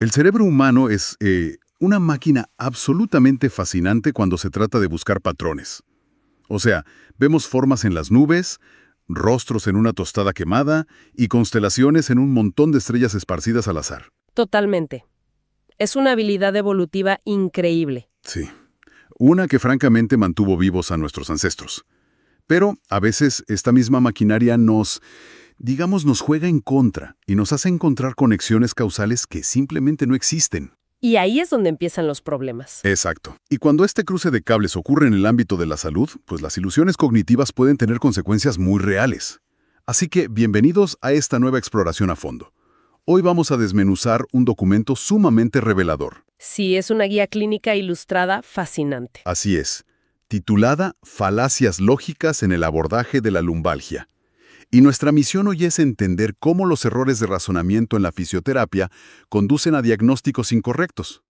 El cerebro humano es una máquina absolutamente fascinante cuando se trata de buscar patrones. O sea, vemos formas en las nubes, rostros en una tostada quemada y constelaciones en un montón de estrellas esparcidas al azar. Totalmente. Es una habilidad evolutiva increíble. Sí, una que francamente mantuvo vivos a nuestros ancestros. Pero a veces esta misma maquinaria nos juega en contra y nos hace encontrar conexiones causales que simplemente no existen. Y ahí es donde empiezan los problemas. Exacto. Y cuando este cruce de cables ocurre en el ámbito de la salud, pues las ilusiones cognitivas pueden tener consecuencias muy reales. Así que bienvenidos a esta nueva exploración a fondo. Hoy vamos a desmenuzar un documento sumamente revelador. Sí, es una guía clínica ilustrada fascinante. Así es, titulada Falacias lógicas en el abordaje de la lumbalgia. Y nuestra misión hoy es entender cómo los errores de razonamiento en la fisioterapia conducen a diagnósticos incorrectos.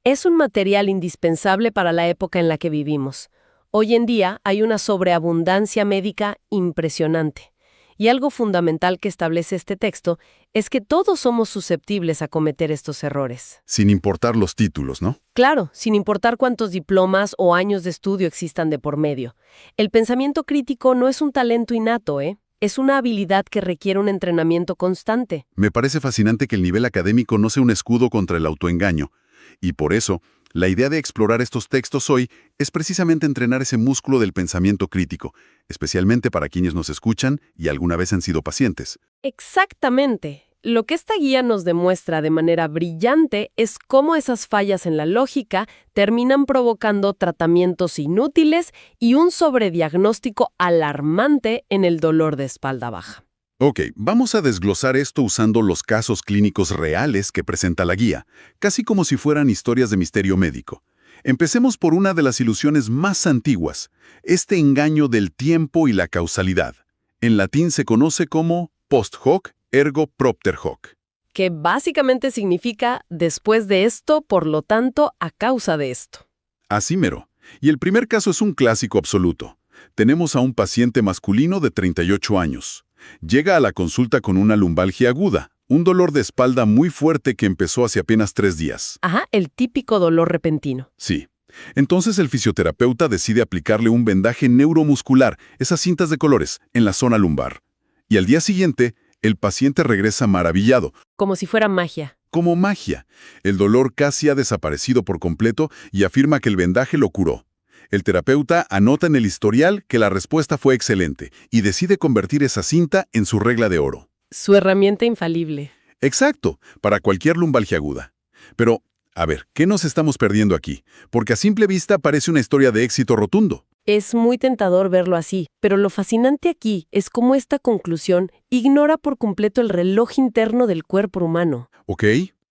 Es un material indispensable para la época en la que vivimos. Hoy en día hay una sobreabundancia médica impresionante. Y algo fundamental que establece este texto es que todos somos susceptibles a cometer estos errores. Sin importar los títulos, ¿no? Claro, sin importar cuántos diplomas o años de estudio existan de por medio. El pensamiento crítico no es un talento innato, ¿eh? Es una habilidad que requiere un entrenamiento constante. Me parece fascinante que el nivel académico no sea un escudo contra el autoengaño. Y por eso, la idea de explorar estos textos hoy es precisamente entrenar ese músculo del pensamiento crítico, especialmente para quienes nos escuchan y alguna vez han sido pacientes. Exactamente. Lo que esta guía nos demuestra de manera brillante es cómo esas fallas en la lógica terminan provocando tratamientos inútiles y un sobrediagnóstico alarmante en el dolor de espalda baja. Ok, vamos a desglosar esto usando los casos clínicos reales que presenta la guía, casi como si fueran historias de misterio médico. Empecemos por una de las ilusiones más antiguas, este engaño del tiempo y la causalidad. En latín se conoce como post hoc ergo propter hoc. Que básicamente significa después de esto, por lo tanto, a causa de esto. Así mero. Y el primer caso es un clásico absoluto. Tenemos a un paciente masculino de 38 años. Llega a la consulta con una lumbalgia aguda, un dolor de espalda muy fuerte que empezó hace apenas 3 días. Ajá, el típico dolor repentino. Sí. Entonces el fisioterapeuta decide aplicarle un vendaje neuromuscular, esas cintas de colores, en la zona lumbar. Y al día siguiente, el paciente regresa maravillado. Como si fuera magia. Como magia. El dolor casi ha desaparecido por completo y afirma que el vendaje lo curó. El terapeuta anota en el historial que la respuesta fue excelente y decide convertir esa cinta en su regla de oro. Su herramienta infalible. Exacto, para cualquier lumbalgia aguda. Pero, a ver, ¿qué nos estamos perdiendo aquí? Porque a simple vista parece una historia de éxito rotundo. Es muy tentador verlo así, pero lo fascinante aquí es cómo esta conclusión ignora por completo el reloj interno del cuerpo humano. ¿Ok?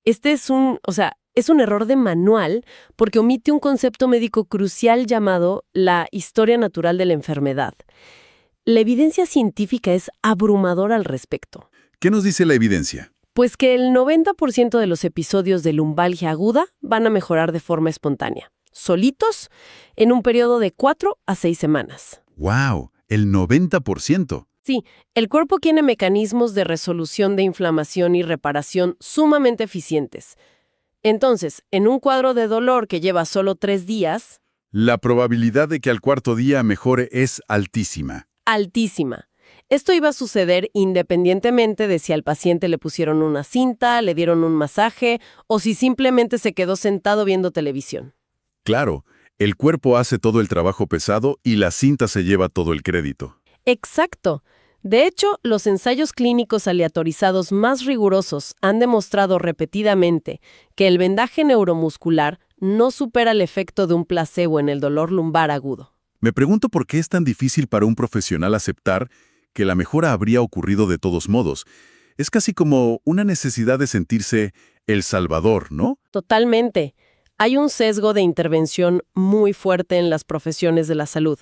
Este es un error de manual porque omite un concepto médico crucial llamado la historia natural de la enfermedad. La evidencia científica es abrumadora al respecto. ¿Qué nos dice la evidencia? Pues que el 90% de los episodios de lumbalgia aguda van a mejorar de forma espontánea, solitos, en un periodo de 4 a 6 semanas. ¡Wow! El 90%. Sí, el cuerpo tiene mecanismos de resolución de inflamación y reparación sumamente eficientes. Entonces, en un cuadro de dolor que lleva solo 3 días, La probabilidad de que al cuarto día mejore es altísima. altísima. Esto iba a suceder independientemente de si al paciente le pusieron una cinta, le dieron un masaje o si simplemente se quedó sentado viendo televisión. Claro, el cuerpo hace todo el trabajo pesado y la cinta se lleva todo el crédito. Exacto. De hecho, los ensayos clínicos aleatorizados más rigurosos han demostrado repetidamente que el vendaje neuromuscular no supera el efecto de un placebo en el dolor lumbar agudo. Me pregunto por qué es tan difícil para un profesional aceptar que la mejora habría ocurrido de todos modos. Es casi como una necesidad de sentirse el salvador, ¿no? Totalmente. Hay un sesgo de intervención muy fuerte en las profesiones de la salud.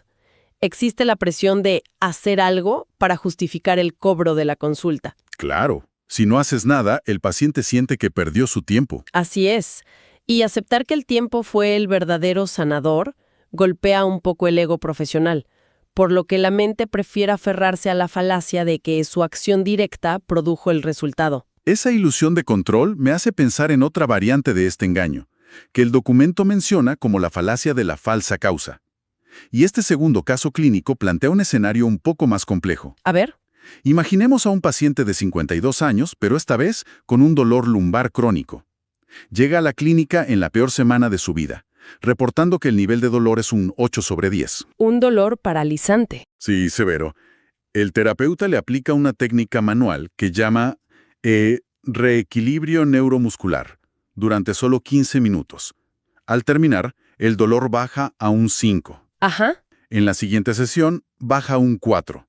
Existe la presión de hacer algo para justificar el cobro de la consulta. Claro. Si no haces nada, el paciente siente que perdió su tiempo. Así es. Y aceptar que el tiempo fue el verdadero sanador golpea un poco el ego profesional, por lo que la mente prefiere aferrarse a la falacia de que su acción directa produjo el resultado. Esa ilusión de control me hace pensar en otra variante de este engaño, que el documento menciona como la falacia de la falsa causa. Y este segundo caso clínico plantea un escenario un poco más complejo. A ver. Imaginemos a un paciente de 52 años, pero esta vez con un dolor lumbar crónico. Llega a la clínica en la peor semana de su vida, reportando que el nivel de dolor es un 8/10. Un dolor paralizante. Sí, severo. El terapeuta le aplica una técnica manual que llama reequilibrio neuromuscular durante solo 15 minutos. Al terminar, el dolor baja a un 5. Ajá. En la siguiente sesión, baja a un 4.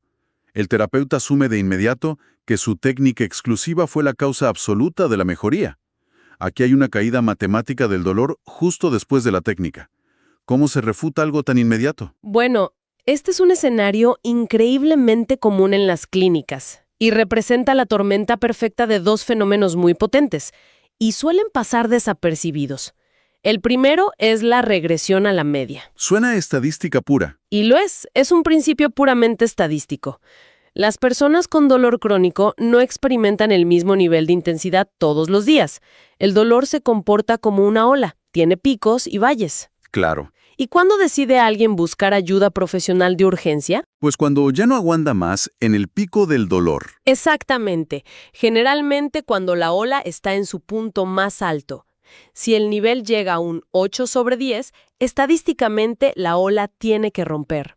El terapeuta asume de inmediato que su técnica exclusiva fue la causa absoluta de la mejoría. Aquí hay una caída matemática del dolor justo después de la técnica. ¿Cómo se refuta algo tan inmediato? Bueno, este es un escenario increíblemente común en las clínicas y representa la tormenta perfecta de dos fenómenos muy potentes y suelen pasar desapercibidos. El primero es la regresión a la media. Suena a estadística pura. Y lo es un principio puramente estadístico. Las personas con dolor crónico no experimentan el mismo nivel de intensidad todos los días. El dolor se comporta como una ola, tiene picos y valles. Claro. ¿Y cuándo decide alguien buscar ayuda profesional de urgencia? Pues cuando ya no aguanta más en el pico del dolor. Exactamente. Generalmente cuando la ola está en su punto más alto. Si el nivel llega a un 8/10, estadísticamente la ola tiene que romper.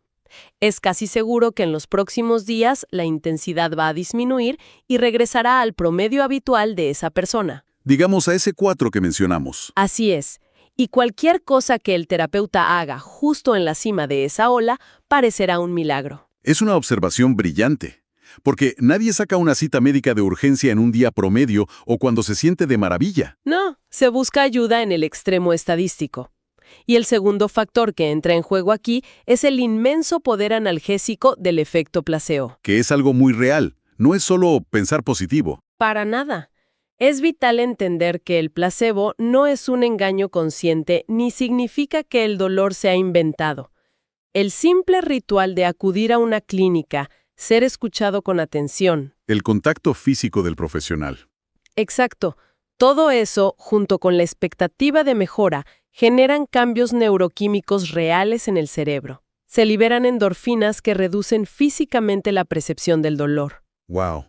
Es casi seguro que en los próximos días la intensidad va a disminuir y regresará al promedio habitual de esa persona. Digamos a ese 4 que mencionamos. Así es. Y cualquier cosa que el terapeuta haga justo en la cima de esa ola parecerá un milagro. Es una observación brillante, porque nadie saca una cita médica de urgencia en un día promedio o cuando se siente de maravilla. No, se busca ayuda en el extremo estadístico. Y el segundo factor que entra en juego aquí es el inmenso poder analgésico del efecto placebo. Que es algo muy real, no es solo pensar positivo. Para nada. Es vital entender que el placebo no es un engaño consciente ni significa que el dolor se ha inventado. El simple ritual de acudir a una clínica, ser escuchado con atención. El contacto físico del profesional. Exacto. Todo eso, junto con la expectativa de mejora, generan cambios neuroquímicos reales en el cerebro. Se liberan endorfinas que reducen físicamente la percepción del dolor. ¡Wow!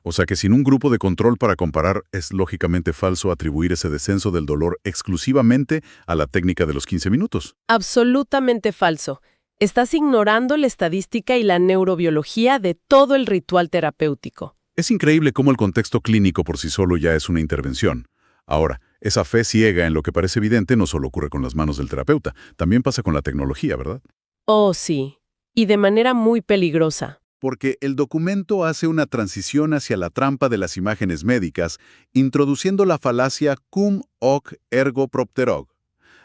O sea que sin un grupo de control para comparar, es lógicamente falso atribuir ese descenso del dolor exclusivamente a la técnica de los 15 minutos. Absolutamente falso. Estás ignorando la estadística y la neurobiología de todo el ritual terapéutico. Es increíble cómo el contexto clínico por sí solo ya es una intervención. Ahora, esa fe ciega en lo que parece evidente no solo ocurre con las manos del terapeuta, también pasa con la tecnología, ¿verdad? Oh, sí. Y de manera muy peligrosa. Porque el documento hace una transición hacia la trampa de las imágenes médicas, introduciendo la falacia cum hoc ergo propter hoc,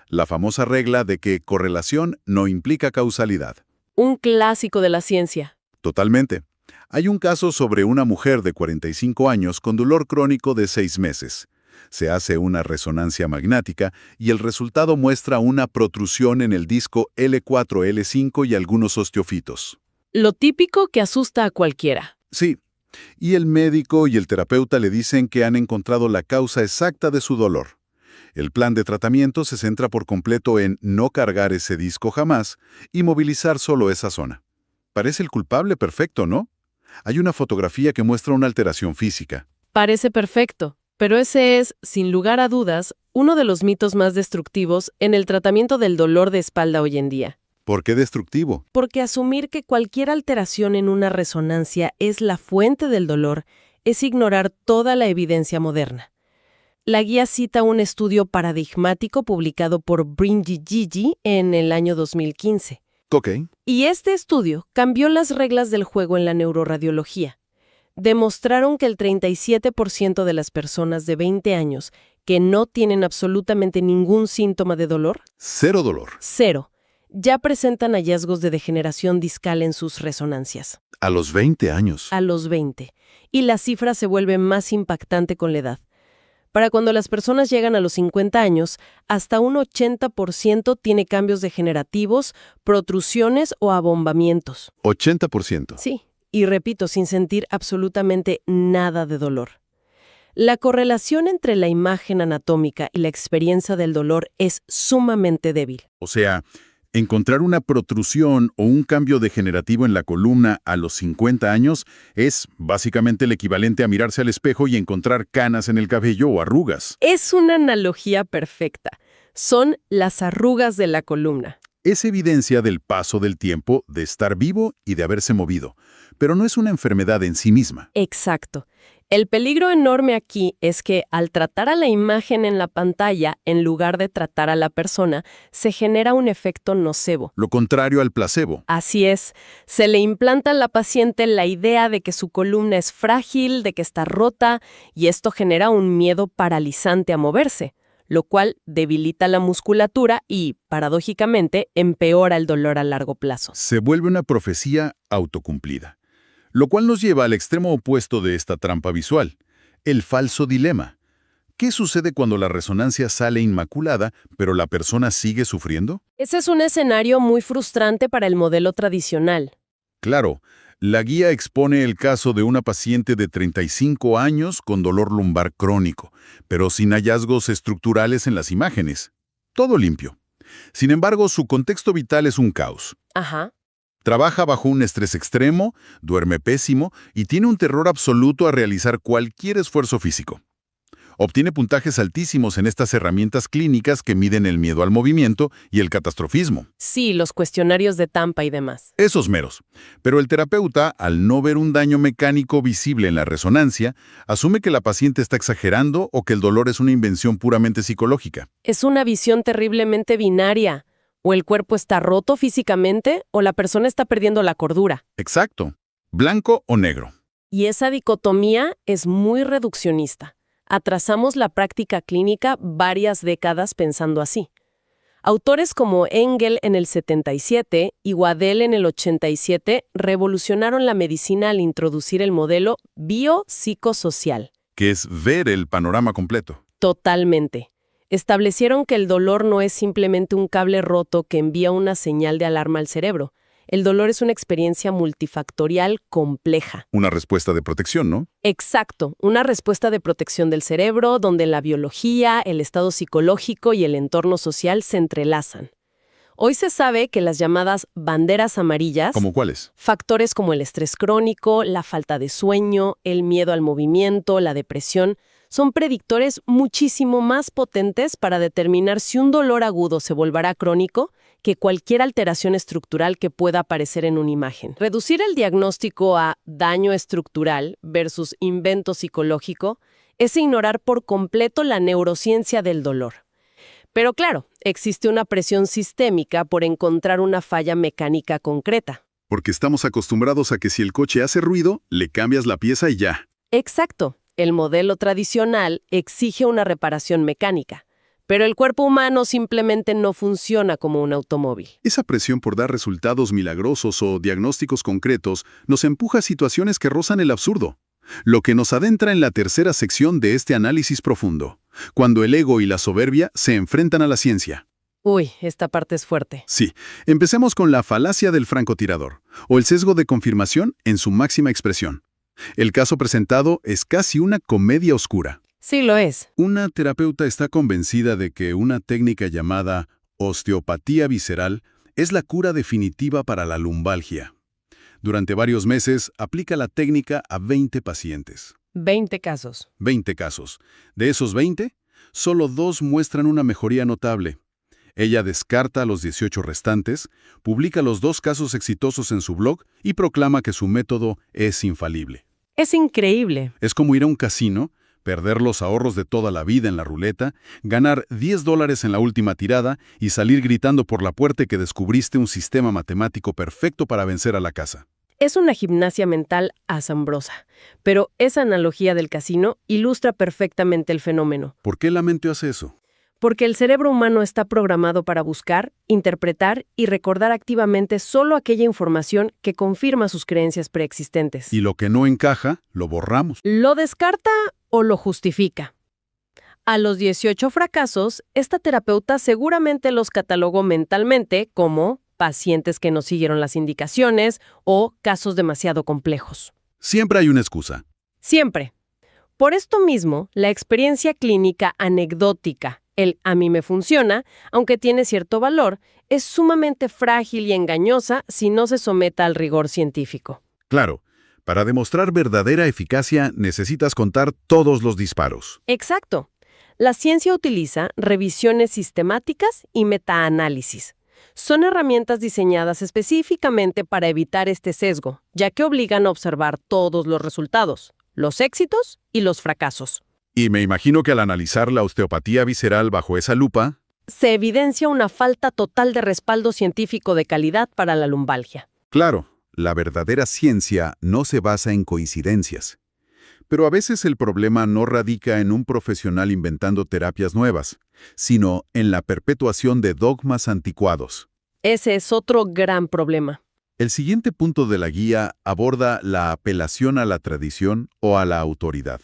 la famosa regla de que correlación no implica causalidad. Un clásico de la ciencia. Totalmente. Hay un caso sobre una mujer de 45 años con dolor crónico de 6 meses. Se hace una resonancia magnética y el resultado muestra una protrusión en el disco L4-L5 y algunos osteofitos. Lo típico que asusta a cualquiera. Sí, y el médico y el terapeuta le dicen que han encontrado la causa exacta de su dolor. El plan de tratamiento se centra por completo en no cargar ese disco jamás y movilizar solo esa zona. Parece el culpable perfecto, ¿no? Hay una fotografía que muestra una alteración física. Parece perfecto, pero ese es, sin lugar a dudas, uno de los mitos más destructivos en el tratamiento del dolor de espalda hoy en día. ¿Por qué destructivo? Porque asumir que cualquier alteración en una resonancia es la fuente del dolor es ignorar toda la evidencia moderna. La guía cita un estudio paradigmático publicado por Bringigigi en el año 2015. Ok. Y este estudio cambió las reglas del juego en la neuroradiología. Demostraron que el 37% de las personas de 20 años que no tienen absolutamente ningún síntoma de dolor, Cero dolor. cero, ya presentan hallazgos de degeneración discal en sus resonancias. A los 20 años. A los 20. Y la cifra se vuelve más impactante con la edad. Para cuando las personas llegan a los 50 años, hasta un 80% tiene cambios degenerativos, protrusiones o abombamientos. 80%. Sí, y repito, sin sentir absolutamente nada de dolor. La correlación entre la imagen anatómica y la experiencia del dolor es sumamente débil. O sea, encontrar una protrusión o un cambio degenerativo en la columna a los 50 años es básicamente el equivalente a mirarse al espejo y encontrar canas en el cabello o arrugas. Es una analogía perfecta. Son las arrugas de la columna. Es evidencia del paso del tiempo, de estar vivo y de haberse movido, pero no es una enfermedad en sí misma. Exacto. El peligro enorme aquí es que al tratar a la imagen en la pantalla, en lugar de tratar a la persona, se genera un efecto nocebo. Lo contrario al placebo. Así es, se le implanta a la paciente la idea de que su columna es frágil, de que está rota, y esto genera un miedo paralizante a moverse, lo cual debilita la musculatura y, paradójicamente, empeora el dolor a largo plazo. Se vuelve una profecía autocumplida. Lo cual nos lleva al extremo opuesto de esta trampa visual, el falso dilema. ¿Qué sucede cuando la resonancia sale inmaculada, pero la persona sigue sufriendo? Ese es un escenario muy frustrante para el modelo tradicional. Claro, la guía expone el caso de una paciente de 35 años con dolor lumbar crónico, pero sin hallazgos estructurales en las imágenes. Todo limpio. Sin embargo, su contexto vital es un caos. Ajá. Trabaja bajo un estrés extremo, duerme pésimo y tiene un terror absoluto a realizar cualquier esfuerzo físico. Obtiene puntajes altísimos en estas herramientas clínicas que miden el miedo al movimiento y el catastrofismo. Sí, los cuestionarios de Tampa y demás. Esos meros. Pero el terapeuta, al no ver un daño mecánico visible en la resonancia, asume que la paciente está exagerando o que el dolor es una invención puramente psicológica. Es una visión terriblemente binaria. O el cuerpo está roto físicamente o la persona está perdiendo la cordura. Exacto. Blanco o negro. Y esa dicotomía es muy reduccionista. Atrasamos la práctica clínica varias décadas pensando así. Autores como Engel en el 77 y Waddell en el 87 revolucionaron la medicina al introducir el modelo biopsicosocial. Que es ver el panorama completo. Totalmente. Establecieron que el dolor no es simplemente un cable roto que envía una señal de alarma al cerebro. El dolor es una experiencia multifactorial compleja. Una respuesta de protección, ¿no? Exacto, una respuesta de protección del cerebro donde la biología, el estado psicológico y el entorno social se entrelazan. Hoy se sabe que las llamadas banderas amarillas, ¿Cómo cuáles? factores como el estrés crónico, la falta de sueño, el miedo al movimiento, la depresión, son predictores muchísimo más potentes para determinar si un dolor agudo se volverá crónico que cualquier alteración estructural que pueda aparecer en una imagen. Reducir el diagnóstico a daño estructural versus invento psicológico es ignorar por completo la neurociencia del dolor. Pero claro, existe una presión sistémica por encontrar una falla mecánica concreta. Porque estamos acostumbrados a que si el coche hace ruido, le cambias la pieza y ya. Exacto. El modelo tradicional exige una reparación mecánica, pero el cuerpo humano simplemente no funciona como un automóvil. Esa presión por dar resultados milagrosos o diagnósticos concretos nos empuja a situaciones que rozan el absurdo. Lo que nos adentra en la tercera sección de este análisis profundo, cuando el ego y la soberbia se enfrentan a la ciencia. Uy, esta parte es fuerte. Sí, empecemos con la falacia del francotirador, o el sesgo de confirmación en su máxima expresión. El caso presentado es casi una comedia oscura. Sí lo es. Una terapeuta está convencida de que una técnica llamada osteopatía visceral es la cura definitiva para la lumbalgia. Durante varios meses aplica la técnica a 20 pacientes. 20 casos. 20 casos. De esos 20, solo 2 muestran una mejoría notable. Ella descarta a los 18 restantes, publica los 2 casos exitosos en su blog y proclama que su método es infalible. Es increíble. Es como ir a un casino, perder los ahorros de toda la vida en la ruleta, ganar $10 en la última tirada y salir gritando por la puerta que descubriste un sistema matemático perfecto para vencer a la casa. Es una gimnasia mental asombrosa, pero esa analogía del casino ilustra perfectamente el fenómeno. ¿Por qué la mente hace eso? Porque el cerebro humano está programado para buscar, interpretar y recordar activamente solo aquella información que confirma sus creencias preexistentes. Y lo que no encaja, lo borramos. ¿Lo descarta o lo justifica? A los 18 fracasos, esta terapeuta seguramente los catalogó mentalmente como pacientes que no siguieron las indicaciones o casos demasiado complejos. Siempre hay una excusa. Siempre. Por esto mismo, la experiencia clínica anecdótica, el a mí me funciona, aunque tiene cierto valor, es sumamente frágil y engañosa si no se someta al rigor científico. Claro, para demostrar verdadera eficacia necesitas contar todos los disparos. Exacto. La ciencia utiliza revisiones sistemáticas y metaanálisis. Son herramientas diseñadas específicamente para evitar este sesgo, ya que obligan a observar todos los resultados, los éxitos y los fracasos. Y me imagino que al analizar la osteopatía visceral bajo esa lupa, Se evidencia una falta total de respaldo científico de calidad para la lumbalgia. claro, la verdadera ciencia no se basa en coincidencias. Pero a veces el problema no radica en un profesional inventando terapias nuevas, sino en la perpetuación de dogmas anticuados. Ese es otro gran problema. El siguiente punto de la guía aborda la apelación a la tradición o a la autoridad.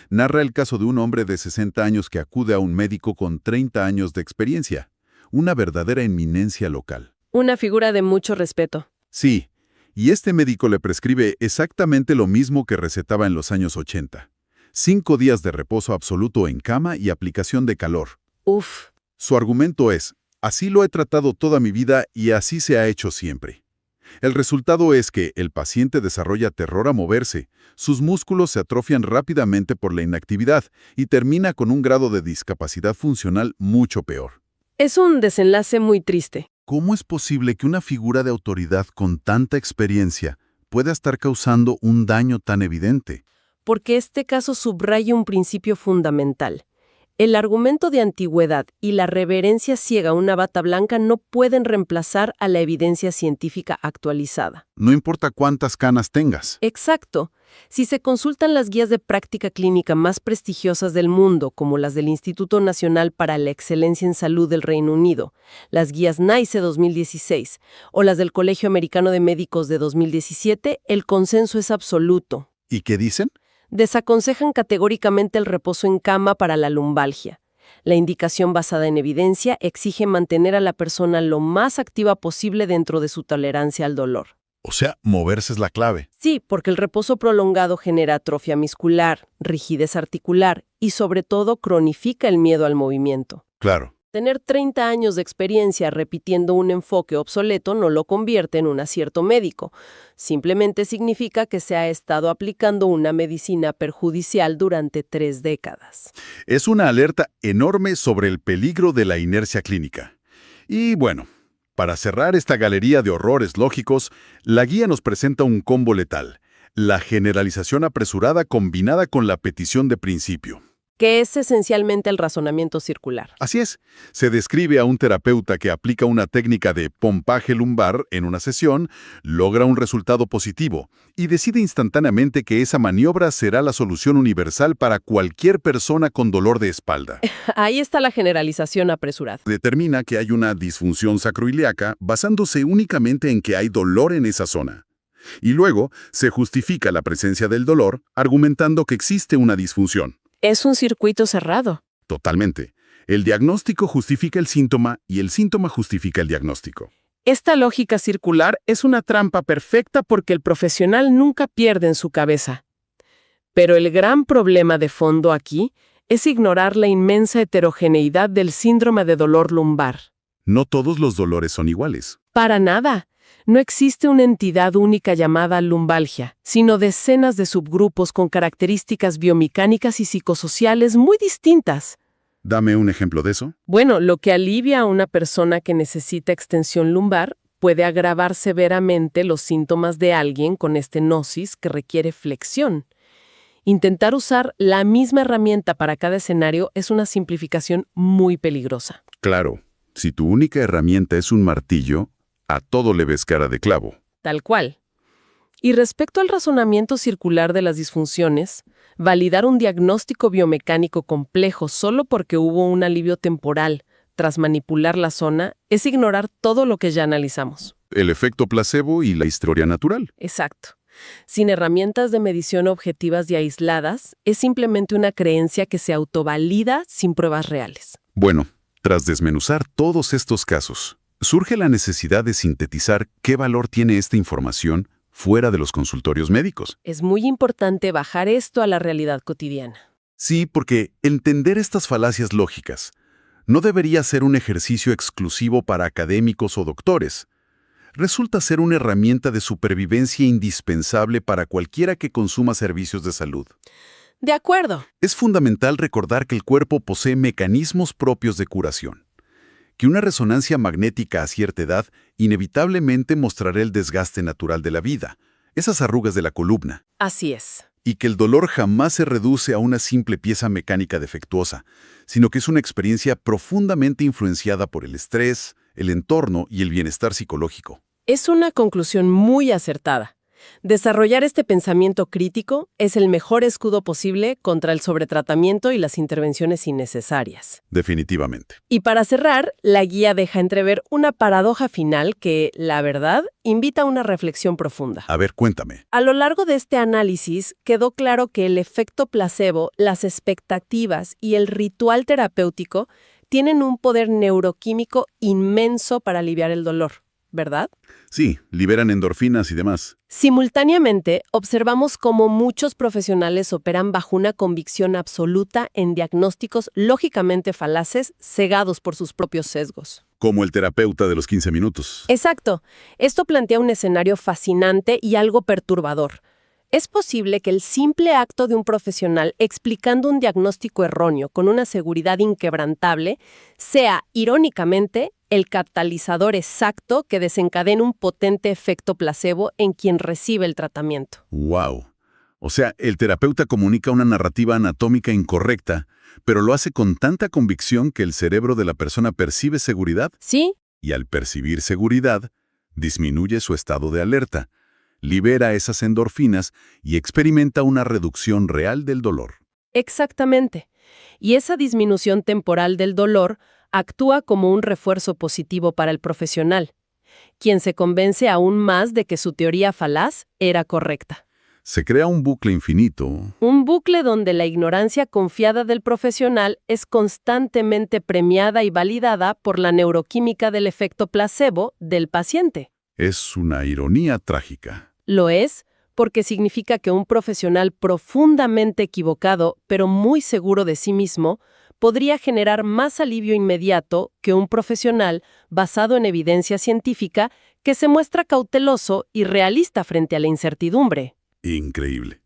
Narra el caso de un hombre de 60 años que acude a un médico con 30 años de experiencia, una verdadera eminencia local. Una figura de mucho respeto. Sí, y este médico le prescribe exactamente lo mismo que recetaba en los años 80. 5 días de reposo absoluto en cama y aplicación de calor. Uf, Su argumento es, así lo he tratado toda mi vida y así se ha hecho siempre. El resultado es que el paciente desarrolla terror a moverse, sus músculos se atrofian rápidamente por la inactividad y termina con un grado de discapacidad funcional mucho peor. es un desenlace muy triste. ¿Cómo es posible que una figura de autoridad con tanta experiencia pueda estar causando un daño tan evidente? Porque este caso subraya un principio fundamental. El argumento de antigüedad y la reverencia ciega a una bata blanca no pueden reemplazar a la evidencia científica actualizada. No importa cuántas canas tengas. Exacto. Si se consultan las guías de práctica clínica más prestigiosas del mundo, como las del Instituto Nacional para la Excelencia en Salud del Reino Unido, las guías NICE 2016 o las del Colegio Americano de Médicos de 2017, el consenso es absoluto. ¿Y qué dicen? Desaconsejan categóricamente el reposo en cama para la lumbalgia. La indicación basada en evidencia exige mantener a la persona lo más activa posible dentro de su tolerancia al dolor. O sea, moverse es la clave. Sí, porque el reposo prolongado genera atrofia muscular, rigidez articular y sobre todo cronifica el miedo al movimiento. Claro. Tener 30 años de experiencia repitiendo un enfoque obsoleto no lo convierte en un acierto médico. Simplemente significa que se ha estado aplicando una medicina perjudicial durante 3 décadas. Es una alerta enorme sobre el peligro de la inercia clínica. Y bueno, para cerrar esta galería de horrores lógicos, la guía nos presenta un combo letal: la generalización apresurada combinada con la petición de principio. Que es esencialmente el razonamiento circular. Así es, se describe a un terapeuta que aplica una técnica de pompaje lumbar en una sesión, logra un resultado positivo y decide instantáneamente que esa maniobra será la solución universal para cualquier persona con dolor de espalda. Ahí está la generalización apresurada. Determina que hay una disfunción sacroiliaca basándose únicamente en que hay dolor en esa zona. Y luego se justifica la presencia del dolor argumentando que existe una disfunción. Es un circuito cerrado. Totalmente. El diagnóstico justifica el síntoma y el síntoma justifica el diagnóstico. Esta lógica circular es una trampa perfecta porque el profesional nunca pierde en su cabeza. Pero el gran problema de fondo aquí es ignorar la inmensa heterogeneidad del síndrome de dolor lumbar. No todos los dolores son iguales. Para nada. No existe una entidad única llamada lumbalgia, sino decenas de subgrupos con características biomecánicas y psicosociales muy distintas. Dame un ejemplo de eso. Bueno, lo que alivia a una persona que necesita extensión lumbar puede agravar severamente los síntomas de alguien con estenosis que requiere flexión. Intentar usar la misma herramienta para cada escenario es una simplificación muy peligrosa. Claro, si tu única herramienta es un martillo, a todo le ves cara de clavo. Tal cual. Y respecto al razonamiento circular de las disfunciones, validar un diagnóstico biomecánico complejo solo porque hubo un alivio temporal tras manipular la zona es ignorar todo lo que ya analizamos. El efecto placebo y la historia natural. Exacto. Sin herramientas de medición objetivas y aisladas, es simplemente una creencia que se autovalida sin pruebas reales. Bueno, tras desmenuzar todos estos casos, surge la necesidad de sintetizar qué valor tiene esta información fuera de los consultorios médicos. Es muy importante bajar esto a la realidad cotidiana. Sí, porque entender estas falacias lógicas no debería ser un ejercicio exclusivo para académicos o doctores. Resulta ser una herramienta de supervivencia indispensable para cualquiera que consuma servicios de salud. De acuerdo. Es fundamental recordar que el cuerpo posee mecanismos propios de curación, que una resonancia magnética a cierta edad inevitablemente mostrará el desgaste natural de la vida, esas arrugas de la columna, Así es. y que el dolor jamás se reduce a una simple pieza mecánica defectuosa, sino que es una experiencia profundamente influenciada por el estrés, el entorno y el bienestar psicológico. Es una conclusión muy acertada. Desarrollar este pensamiento crítico es el mejor escudo posible contra el sobretratamiento y las intervenciones innecesarias. Definitivamente. Y para cerrar, la guía deja entrever una paradoja final que, la verdad, invita a una reflexión profunda. A ver, cuéntame. A lo largo de este análisis, quedó claro que el efecto placebo, las expectativas y el ritual terapéutico tienen un poder neuroquímico inmenso para aliviar el dolor, ¿verdad? Sí, liberan endorfinas y demás. Simultáneamente, observamos cómo muchos profesionales operan bajo una convicción absoluta en diagnósticos lógicamente falaces, cegados por sus propios sesgos. Como el terapeuta de los 15 minutos. Exacto. Esto plantea un escenario fascinante y algo perturbador. Es posible que el simple acto de un profesional explicando un diagnóstico erróneo con una seguridad inquebrantable sea, irónicamente, el catalizador exacto que desencadena un potente efecto placebo en quien recibe el tratamiento. ¡Wow! O sea, el terapeuta comunica una narrativa anatómica incorrecta, pero lo hace con tanta convicción que el cerebro de la persona percibe seguridad. ¿Sí? Y al percibir seguridad, disminuye su estado de alerta, libera esas endorfinas y experimenta una reducción real del dolor. Exactamente. Y esa disminución temporal del dolor actúa como un refuerzo positivo para el profesional, quien se convence aún más de que su teoría falaz era correcta. Se crea un bucle infinito. Un bucle donde la ignorancia confiada del profesional es constantemente premiada y validada por la neuroquímica del efecto placebo del paciente. Es una ironía trágica. Lo es porque significa que un profesional profundamente equivocado, pero muy seguro de sí mismo, podría generar más alivio inmediato que un profesional basado en evidencia científica que se muestra cauteloso y realista frente a la incertidumbre. Increíble.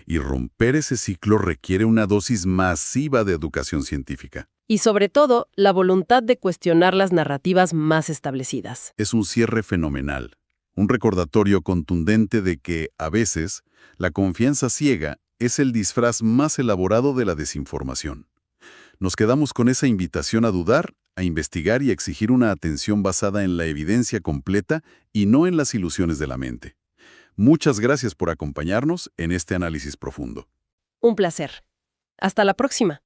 Y romper ese ciclo requiere una dosis masiva de educación científica. Y sobre todo, la voluntad de cuestionar las narrativas más establecidas. Es un cierre fenomenal. Un recordatorio contundente de que, a veces, la confianza ciega es el disfraz más elaborado de la desinformación. Nos quedamos con esa invitación a dudar, a investigar y a exigir una atención basada en la evidencia completa y no en las ilusiones de la mente. Muchas gracias por acompañarnos en este análisis profundo. Un placer. Hasta la próxima.